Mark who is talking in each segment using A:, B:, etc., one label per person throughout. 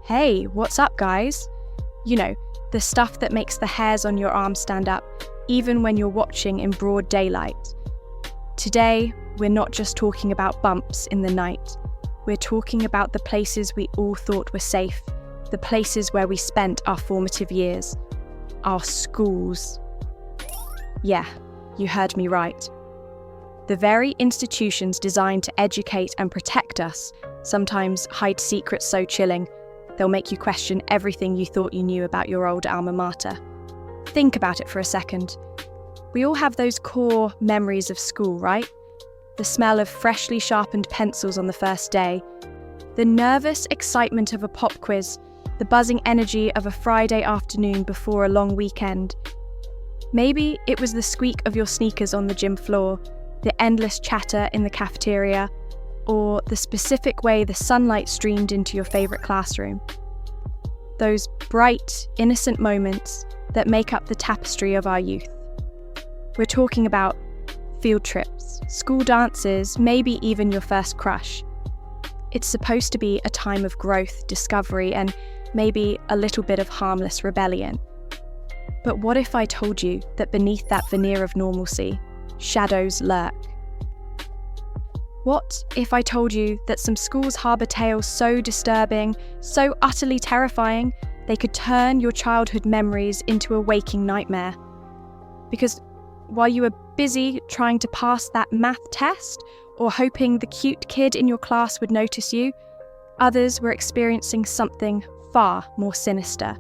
A: Hey, what's up, guys? You know, the stuff that makes the hairs on your arms stand up, even when you're watching in broad daylight. Today, we're not just talking about bumps in the night. We're talking about the places we all thought were safe, the places where we spent our formative years. Our schools. Yeah, you heard me right. The very institutions designed to educate and protect us sometimes hide secrets so chilling, they'll make you question everything you thought you knew about your old alma mater. Think about it for a second. We all have those core memories of school, right? The smell of freshly sharpened pencils on the first day, the nervous excitement of a pop quiz, the buzzing energy of a Friday afternoon before a long weekend. Maybe it was the squeak of your sneakers on the gym floor, the endless chatter in the cafeteria, or the specific way the sunlight streamed into your favourite classroom. Those bright, innocent moments that make up the tapestry of our youth. We're talking about field trips, school dances, maybe even your first crush. It's supposed to be a time of growth, discovery, and maybe a little bit of harmless rebellion. But what if I told you that beneath that veneer of normalcy, shadows lurk? What if I told you that some schools harbour tales so disturbing, so utterly terrifying, they could turn your childhood memories into a waking nightmare? Because while you were busy trying to pass that math test, or hoping the cute kid in your class would notice you, others were experiencing something far more sinister.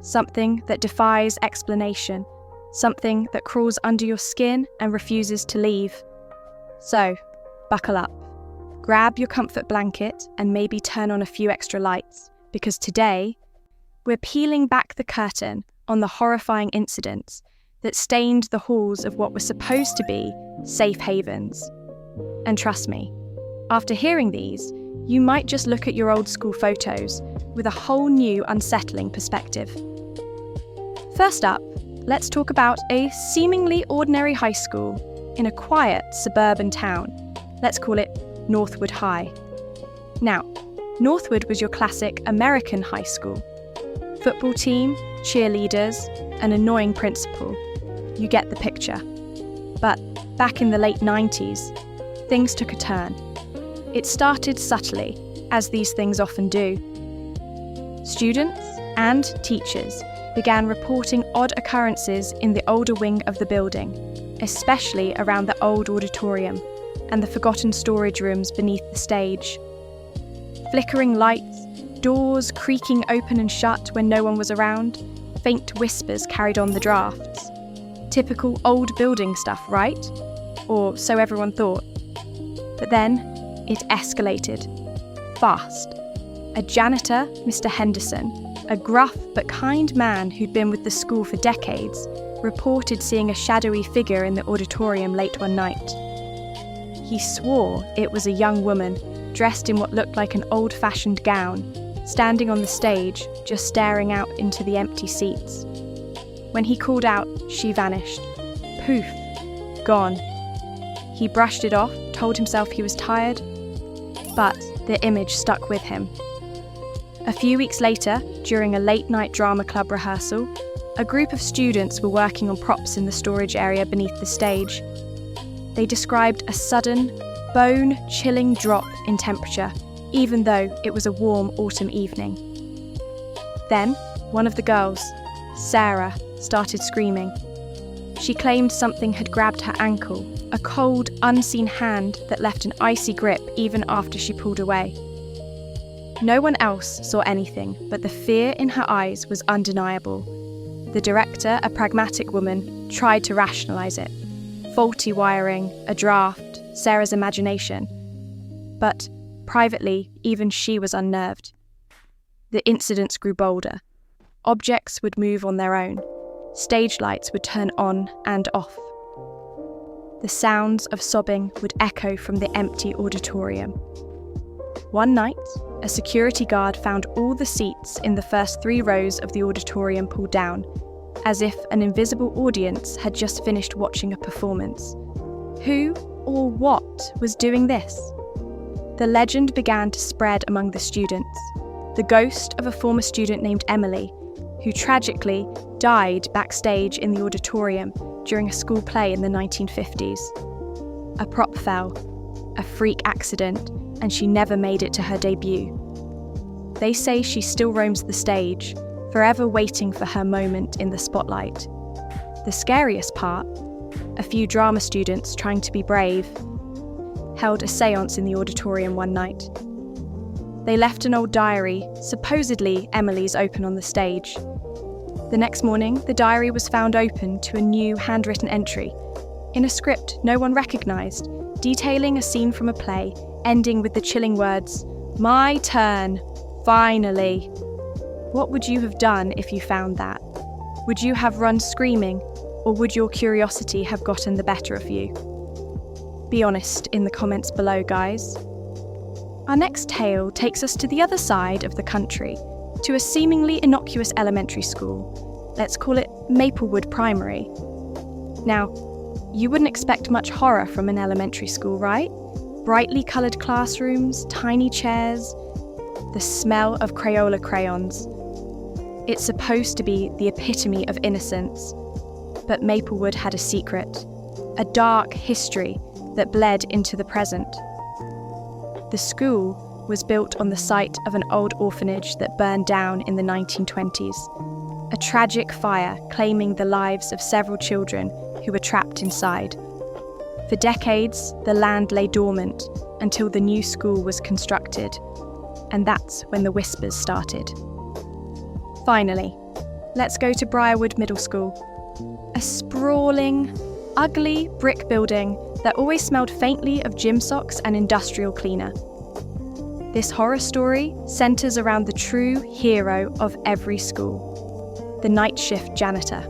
A: Something that defies explanation, something that crawls under your skin and refuses to leave. So, buckle up, grab your comfort blanket and maybe turn on a few extra lights, because today, we're peeling back the curtain on the horrifying incidents that stained the halls of what were supposed to be safe havens. And trust me, after hearing these, you might just look at your old school photos with a whole new unsettling perspective. First up, let's talk about a seemingly ordinary high school in a quiet suburban town. Let's call it Northwood High. Now, Northwood was your classic American high school. Football team, cheerleaders, an annoying principal. You get the picture. But back in the late 90s, things took a turn. It started subtly, as these things often do. Students and teachers began reporting odd occurrences in the older wing of the building, especially around the old auditorium and the forgotten storage rooms beneath the stage. Flickering lights, doors creaking open and shut when no one was around, faint whispers carried on the drafts. Typical old building stuff, right? Or so everyone thought. But then, it escalated. Fast. A janitor, Mr. Henderson, a gruff but kind man who'd been with the school for decades, reported seeing a shadowy figure in the auditorium late one night. He swore it was a young woman, dressed in what looked like an old-fashioned gown, standing on the stage, just staring out into the empty seats. When he called out, she vanished. Poof. Gone. He brushed it off, told himself he was tired, but the image stuck with him. A few weeks later, during a late-night drama club rehearsal, a group of students were working on props in the storage area beneath the stage. They described a sudden, bone-chilling drop in temperature, even though it was a warm autumn evening. Then, one of the girls, Sarah, started screaming. She claimed something had grabbed her ankle, a cold, unseen hand that left an icy grip even after she pulled away. No one else saw anything, but the fear in her eyes was undeniable. The director, a pragmatic woman, tried to rationalise it. Faulty wiring, a draft, Sarah's imagination. But privately, even she was unnerved. The incidents grew bolder. Objects would move on their own. Stage lights would turn on and off. The sounds of sobbing would echo from the empty auditorium. One night, a security guard found all the seats in the first 3 rows of the auditorium pulled down, as if an invisible audience had just finished watching a performance. Who or what was doing this? The legend began to spread among the students. the ghost of a former student named Emily, who tragically died backstage in the auditorium during a school play in the 1950s. A prop fell, a freak accident, and she never made it to her debut. They say she still roams the stage, forever waiting for her moment in the spotlight. The scariest part, a few drama students trying to be brave, held a séance in the auditorium one night. They left an old diary, supposedly Emily's, open on the stage. The next morning, the diary was found open to a new handwritten entry, in a script no one recognised, detailing a scene from a play, ending with the chilling words, "My turn, finally." What would you have done if you found that? Would you have run screaming, or would your curiosity have gotten the better of you? Be honest in the comments below, guys. Our next tale takes us to the other side of the country, to a seemingly innocuous elementary school. Let's call it Maplewood Primary. Now, you wouldn't expect much horror from an elementary school, right? Brightly coloured classrooms, tiny chairs, the smell of Crayola crayons. It's supposed to be the epitome of innocence. But Maplewood had a secret, a dark history that bled into the present. The school was built on the site of an old orphanage that burned down in the 1920s. A tragic fire claiming the lives of several children who were trapped inside. For decades, the land lay dormant until the new school was constructed, and that's when the whispers started. Finally, let's go to Briarwood Middle School. A sprawling, ugly brick building that always smelled faintly of gym socks and industrial cleaner. This horror story centres around the true hero of every school, the night shift janitor.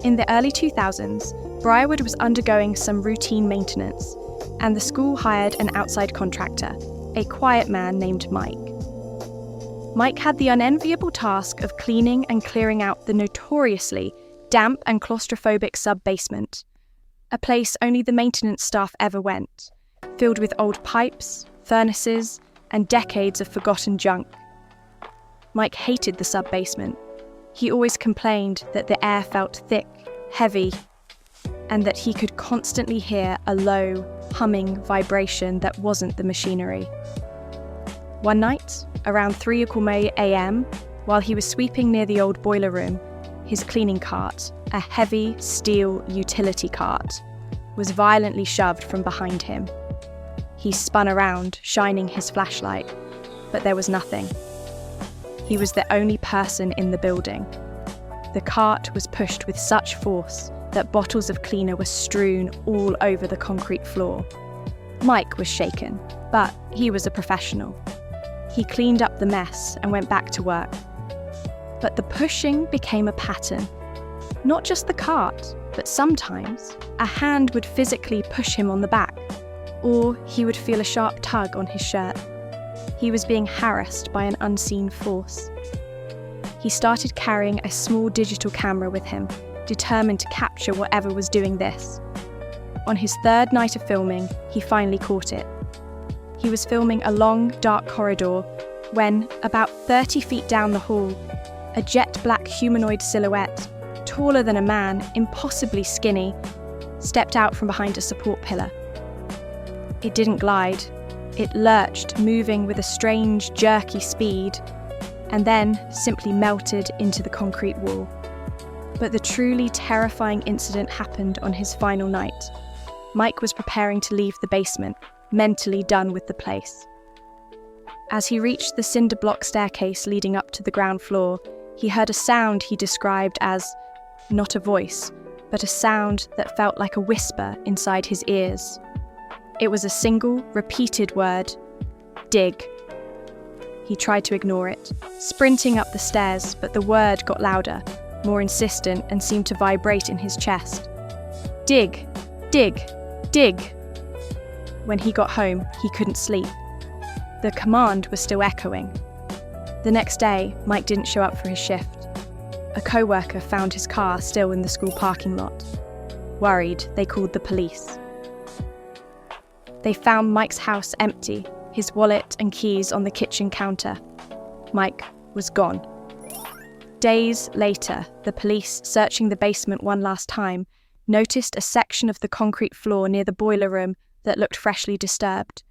A: In the early 2000s, Briarwood was undergoing some routine maintenance, and the school hired an outside contractor, a quiet man named Mike. Mike had the unenviable task of cleaning and clearing out the notoriously damp and claustrophobic sub-basement, a place only the maintenance staff ever went, filled with old pipes, furnaces, and decades of forgotten junk. Mike hated the sub-basement. He always complained that the air felt thick, heavy, and that he could constantly hear a low, humming vibration that wasn't the machinery. One night, around 3:00 a.m., while he was sweeping near the old boiler room, his cleaning cart, a heavy steel utility cart, was violently shoved from behind him. He spun around, shining his flashlight, but there was nothing. He was the only person in the building. The cart was pushed with such force that bottles of cleaner were strewn all over the concrete floor. Mike was shaken, but he was a professional. He cleaned up the mess and went back to work. But the pushing became a pattern. Not just the cart, but sometimes a hand would physically push him on the back, or he would feel a sharp tug on his shirt. He was being harassed by an unseen force. He started carrying a small digital camera with him, determined to capture whatever was doing this. On his third night of filming, he finally caught it. He was filming a long, dark corridor when, about 30 feet down the hall, a jet-black humanoid silhouette, taller than a man, impossibly skinny, stepped out from behind a support pillar. It didn't glide. It lurched, moving with a strange, jerky speed, and then simply melted into the concrete wall. But the truly terrifying incident happened on his final night. Mike was preparing to leave the basement, mentally done with the place. As he reached the cinder block staircase leading up to the ground floor, he heard a sound he described as not a voice, but a sound that felt like a whisper inside his ears. It was a single, repeated word, dig. He tried to ignore it, sprinting up the stairs, but the word got louder, more insistent, and seemed to vibrate in his chest. Dig, dig, dig. When he got home, he couldn't sleep. The command was still echoing. The next day, Mike didn't show up for his shift. A co-worker found his car still in the school parking lot. Worried, they called the police. They found Mike's house empty, his wallet and keys on the kitchen counter. Mike was gone. Days later, the police, searching the basement one last time, noticed a section of the concrete floor near the boiler room that looked freshly disturbed.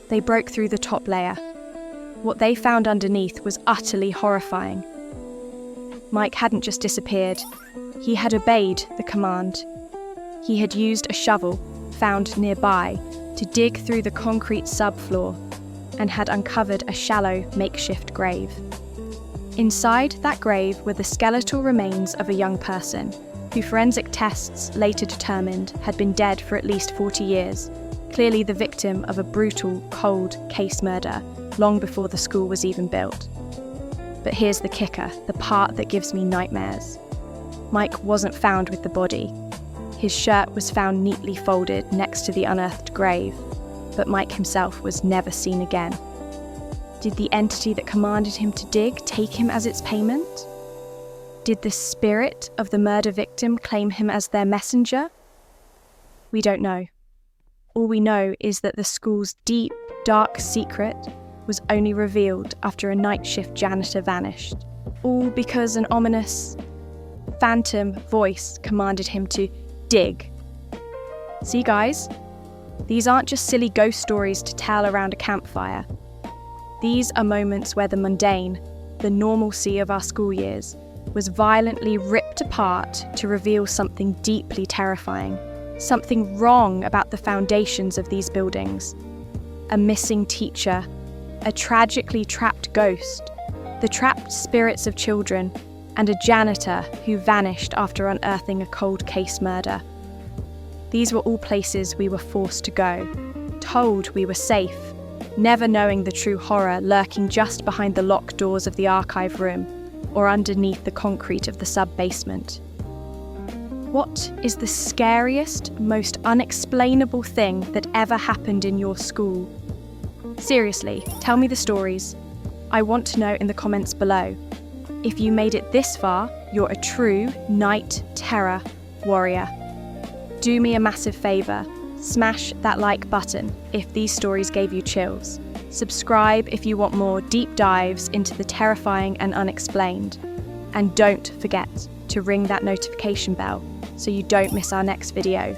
A: They broke through the top layer. What they found underneath was utterly horrifying. Mike hadn't just disappeared. He had obeyed the command. He had used a shovel, found nearby, to dig through the concrete subfloor and had uncovered a shallow makeshift grave. Inside that grave were the skeletal remains of a young person who forensic tests later determined had been dead for at least 40 years, clearly the victim of a brutal, cold case murder long before the school was even built. But here's the kicker, the part that gives me nightmares. Mike wasn't found with the body. His shirt was found neatly folded next to the unearthed grave, but Mike himself was never seen again. Did the entity that commanded him to dig take him as its payment? Did the spirit of the murder victim claim him as their messenger? We don't know. All we know is that the school's deep, dark secret was only revealed after a night shift janitor vanished, all because an ominous, phantom voice commanded him to dig. See, guys? These aren't just silly ghost stories to tell around a campfire. These are moments where the mundane, the normalcy of our school years, was violently ripped apart to reveal something deeply terrifying, something wrong about the foundations of these buildings. A missing teacher, a tragically trapped ghost, the trapped spirits of children, and a janitor who vanished after unearthing a cold case murder. These were all places we were forced to go, told we were safe, never knowing the true horror lurking just behind the locked doors of the archive room or underneath the concrete of the sub-basement. What is the scariest, most unexplainable thing that ever happened in your school? Seriously, tell me the stories. I want to know in the comments below. If you made it this far, you're a true night terror warrior. Do me a massive favour. Smash that like button if these stories gave you chills. Subscribe if you want more deep dives into the terrifying and unexplained. And don't forget to ring that notification bell so you don't miss our next video.